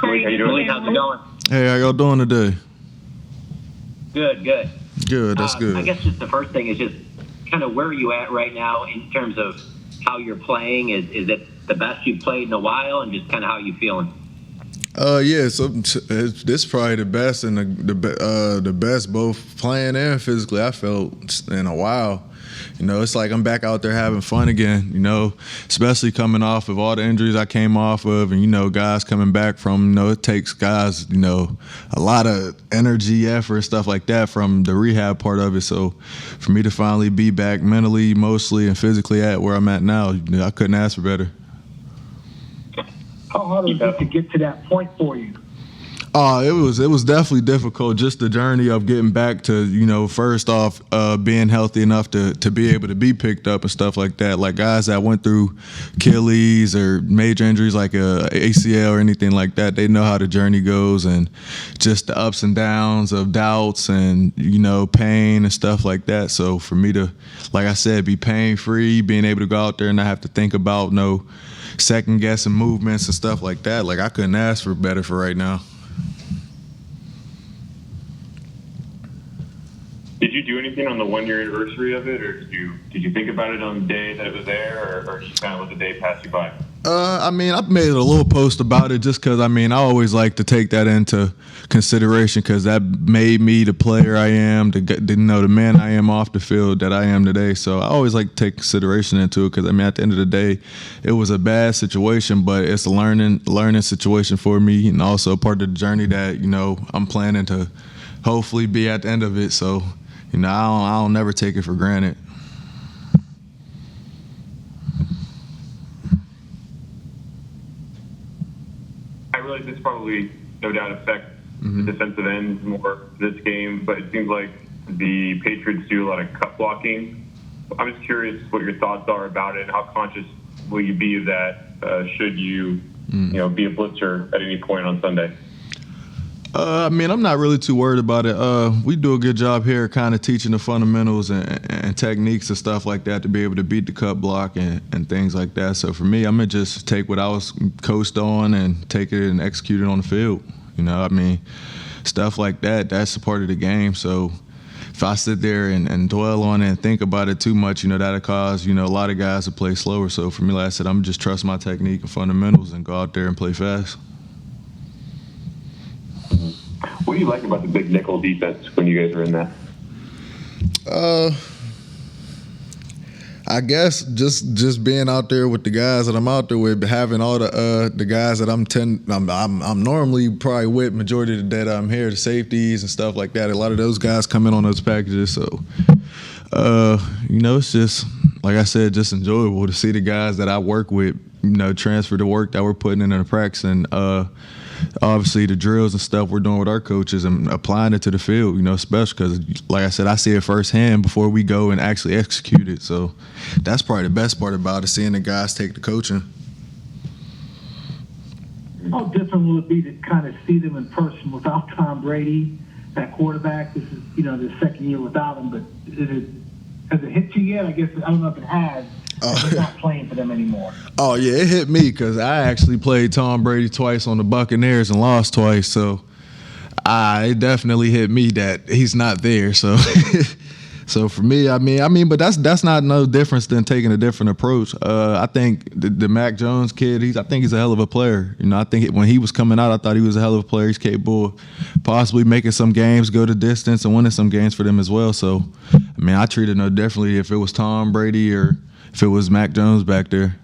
Malik, how you doing? Malik, how's it going? Hey, how y'all doing today? Good. Good, that's good. I guess just the first thing is just kind of where are you at right now in terms of how you're playing? Is it the best you've played in a while, and just kind of how you feeling? Yeah, so this is probably the best and the best both playing and physically I felt in a while. You know, it's like I'm back out there having fun again, you know, especially coming off of all the injuries I came off of and, you know, guys coming back from, you know, it takes guys, you know, a lot of energy, effort, stuff like that from the rehab part of it. So for me to finally be back mentally, mostly, and physically at where I'm at now, you know, I couldn't ask for better. How hard was it to get to that point for you? It was definitely difficult, just the journey of getting back to, you know, first off, being healthy enough to be able to be picked up and stuff like that. Like guys that went through Achilles or major injuries like ACL or anything like that, they know how the journey goes and just the ups and downs of doubts and, you know, pain and stuff like that. So for me to, like I said, be pain-free, being able to go out there and not have to think about no second-guessing movements and stuff like that, like I couldn't ask for better for right now. Did you do anything on the 1-year anniversary of it, or did you think about it on the day that it was there, or just kind of let the day pass you by? I mean, I made a little post about it just because, I mean, I always like to take that into consideration because that made me the player I am, you know, the man I am off the field that I am today. So I always like to take consideration into it because, I mean, at the end of the day, it was a bad situation, but it's a learning situation for me and also part of the journey that, you know, I'm planning to hopefully be at the end of it. So, you know, I don't never take it for granted. I realize this probably no doubt affects the defensive ends more this game, but it seems like the Patriots do a lot of cut blocking. I'm just curious what your thoughts are about it and how conscious will you be of that should you, you know, be a blitzer at any point on Sunday? I mean, I'm not really too worried about it. We do a good job here kind of teaching the fundamentals and techniques and stuff like that to be able to beat the cut block and things like that. So for me, I'm going to just take what I was coached on and take it and execute it on the field. You know, I mean, stuff like that, that's a part of the game. So if I sit there and dwell on it and think about it too much, you know, that'll cause, you know, a lot of guys to play slower. So for me, like I said, I'm just trust my technique and fundamentals and go out there and play fast. What do you like about the big nickel defense when you guys are in that? I guess just being out there with the guys that I'm out there with, having all the guys that I'm normally probably with majority of the day that I'm here, the safeties and stuff like that. A lot of those guys come in on those packages, so you know, it's just like I said, just enjoyable to see the guys that I work with, you know, transfer the work that we're putting in the practice and obviously the drills and stuff we're doing with our coaches and applying it to the field, you know, especially because, like I said, I see it firsthand before we go and actually execute it. So that's probably the best part about it, seeing the guys take the coaching. How different will it be to kind of see them in person without Tom Brady, that quarterback? This is, you know, the second year without him, but has it hit you yet? I guess, I don't know if it has. He's not playing for them anymore. Oh, yeah, it hit me because I actually played Tom Brady twice on the Buccaneers and lost twice. So it definitely hit me that he's not there. So so for me, I mean, but that's not no difference than taking a different approach. I think the Mac Jones kid, I think he's a hell of a player. You know, I think when he was coming out, I thought he was a hell of a player. He's capable of possibly making some games go the distance and winning some games for them as well. So, I mean, I treat it no differently if it was Tom Brady or if it was Mac Jones back there.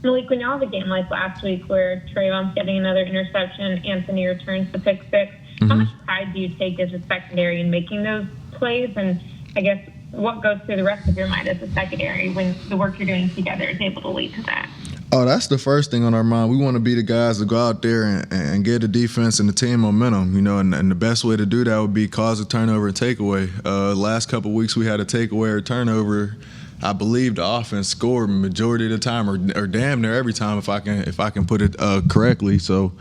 Malik, when y'all have a game like last week where Trayvon's getting another interception, Anthony returns the pick six, how much pride do you take as a secondary in making those plays? And I guess what goes through the rest of your mind as a secondary when the work you're doing together is able to lead to that? Oh, that's the first thing on our mind. We want to be the guys to go out there and get the defense and the team momentum, you know, and the best way to do that would be cause a turnover and takeaway. Last couple of weeks we had a takeaway or turnover. I believe the offense scored majority of the time or damn near every time if I can put it correctly. So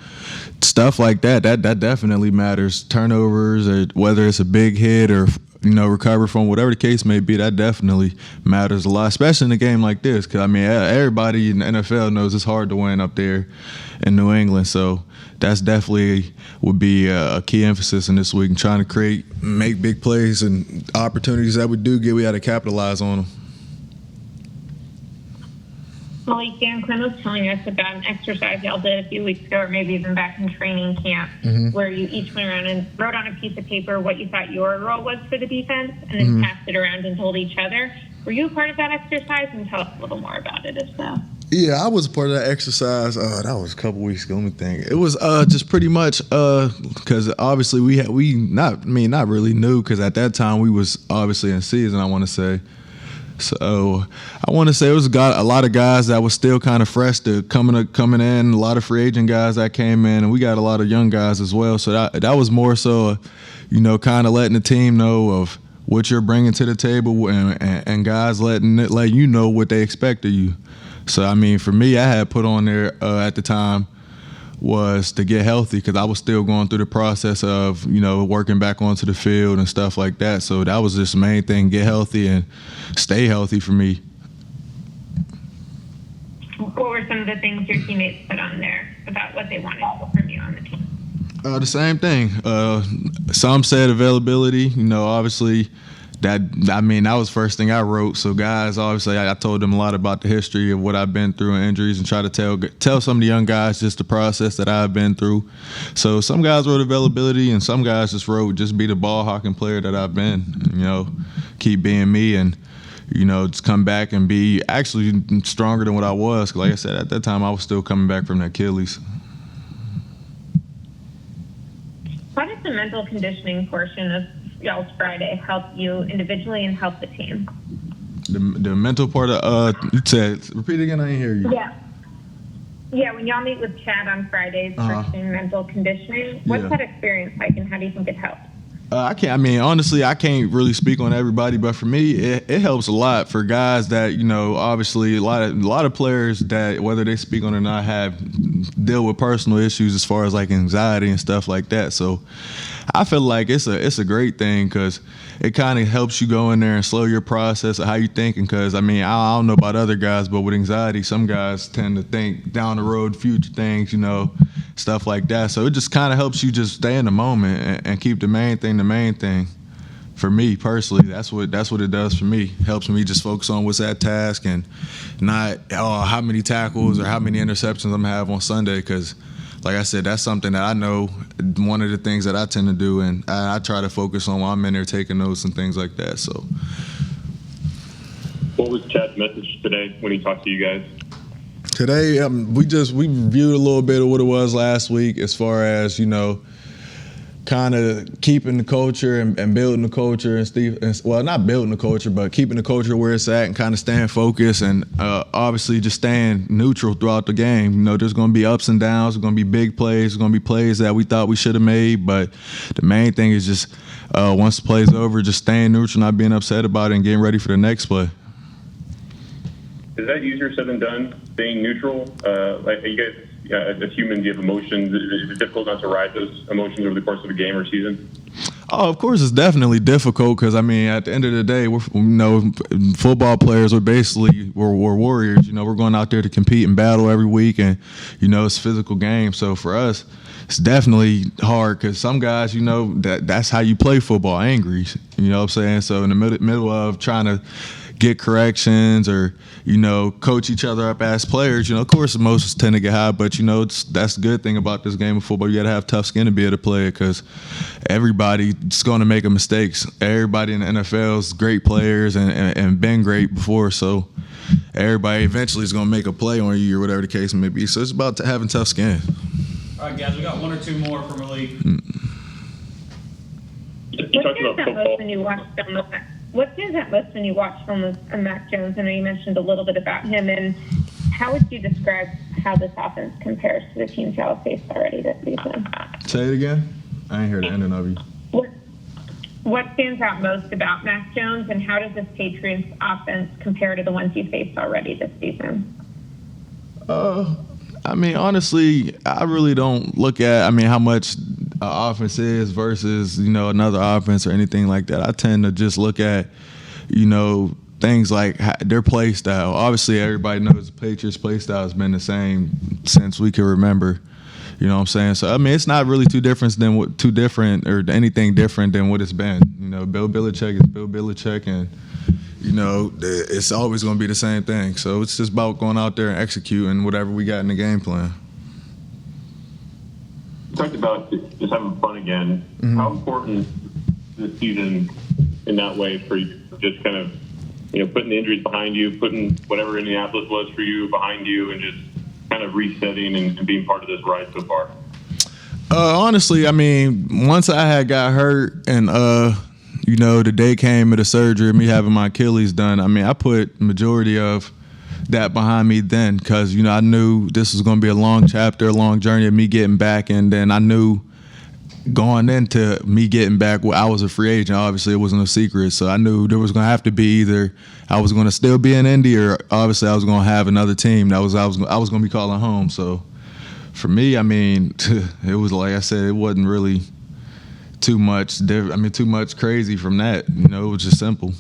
stuff like that definitely matters. Turnovers, or whether it's a big hit or, recover from whatever the case may be. That definitely matters a lot, especially in a game like this. Because, everybody in the NFL knows it's hard to win up there in New England. So that's definitely would be a key emphasis in this week, and trying to make big plays, and opportunities that we do get, we got to capitalize on them. Malik, Dan Quinn was telling us about an exercise y'all did a few weeks ago, or maybe even back in training camp, where you each went around and wrote on a piece of paper what you thought your role was for the defense, and then passed it around and told each other. Were you a part of that exercise? And tell us a little more about it, if so. Yeah, I was a part of that exercise. That was a couple weeks ago. Let me think. It was just pretty much because obviously we not really new, because at that time we was obviously in season, I want to say. So I want to say it was a lot of guys that was still kind of fresh to coming in, a lot of free agent guys that came in, and we got a lot of young guys as well. So that was more so, kind of letting the team know of what you're bringing to the table, and guys let you know what they expect of you. So, for me, I had put on there at the time was to get healthy, because I was still going through the process of, working back onto the field and stuff like that. So that was just the main thing, get healthy and stay healthy for me. What were some of the things your teammates put on there about what they wanted from you on the team? The same thing. Some said availability, obviously. That was the first thing I wrote. So guys, obviously, I told them a lot about the history of what I've been through and injuries, and try to tell some of the young guys just the process that I've been through. So some guys wrote availability, and some guys just wrote just be the ball hawking player that I've been. Keep being me, and just come back and be actually stronger than what I was. 'Cause like I said, at that time I was still coming back from the Achilles. How does the mental conditioning portion of y'all's Friday help you individually and help the team? The mental part of you said, repeat again, I didn't hear you. Yeah, when y'all meet with Chad on Fridays for mental conditioning, what's that experience like, and how do you think it helps? Honestly, I can't really speak on everybody, but for me, it helps a lot for guys that, obviously a lot of players that, whether they speak on it or not, deal with personal issues as far as like anxiety and stuff like that. So I feel like it's a great thing, because it kind of helps you go in there and slow your process of how you thinking. Because I don't know about other guys, but with anxiety, some guys tend to think down the road, future things, stuff like that. So it just kind of helps you just stay in the moment and keep the main thing. For me personally, that's what it does for me. Helps me just focus on what's at task, and not how many tackles or how many interceptions I'm gonna have on Sunday. Because like I said, that's something that I know, one of the things that I tend to do, and I try to focus on while I'm in there taking notes and things like that. So, what was Chad's message today when he talked to you guys? Today, we reviewed a little bit of what it was last week, as far as kind of keeping the culture and building the culture, not building the culture, but keeping the culture where it's at, and kind of staying focused, and obviously just staying neutral throughout the game. There's going to be ups and downs. There's going to be big plays. There's going to be plays that we thought we should have made, but the main thing is just once the play's over, just staying neutral, not being upset about it, and getting ready for the next play. Is that easier said than done, staying neutral? Like you guys, as humans, you have emotions. Is it difficult not to ride those emotions over the course of a game or season? Oh, of course, it's definitely difficult, because at the end of the day, football players are basically we're warriors. We're going out there to compete and battle every week, and it's a physical game. So for us, it's definitely hard, because some guys, that's how you play football, angry. You know what I'm saying? So in the middle of trying to get corrections or, coach each other up as players, of course emotions tend to get high, but, that's the good thing about this game of football. You got to have tough skin to be able to play it, because everybody's going to make mistakes. Everybody in the NFL is great players and been great before, so everybody eventually is going to make a play on you or whatever the case may be. So it's about having tough skin. All right, guys, we got one or two more from Malik. You talked about football. What stands out most when you watch film of Mac Jones? I know you mentioned a little bit about him, and how would you describe how this offense compares to the teams y'all have faced already this season? Say it again. I ain't heard the ending of you. What stands out most about Mac Jones, and how does this Patriots offense compare to the ones you faced already this season? Honestly, I really don't look at, how much offense is versus, another offense or anything like that. I tend to just look at, things like their play style. Obviously, everybody knows the Patriots' play style has been the same since we can remember. You know what I'm saying? So, I mean, it's not really too different or anything different than what it's been. Bill Belichick is Bill Belichick, and, it's always going to be the same thing. So it's just about going out there and executing whatever we got in the game plan. You talked about just having fun again. Mm-hmm. How important is the season in that way for you? Just kind of, putting the injuries behind you, putting whatever Indianapolis was for you behind you, and just kind of resetting and being part of this ride so far? Honestly, I mean, once I got hurt and, the day came of the surgery, me having my Achilles done, I mean, I put majority of that behind me then because, I knew this was going to be a long chapter, a long journey of me getting back. And then I knew going into me getting back, well, I was a free agent. Obviously, it wasn't a secret. So I knew there was going to have to be either I was going to still be in Indy or obviously I was going to have another team that I was going to be calling home. So for me, I mean, it was like I said, it wasn't really too much crazy from that. It was just simple.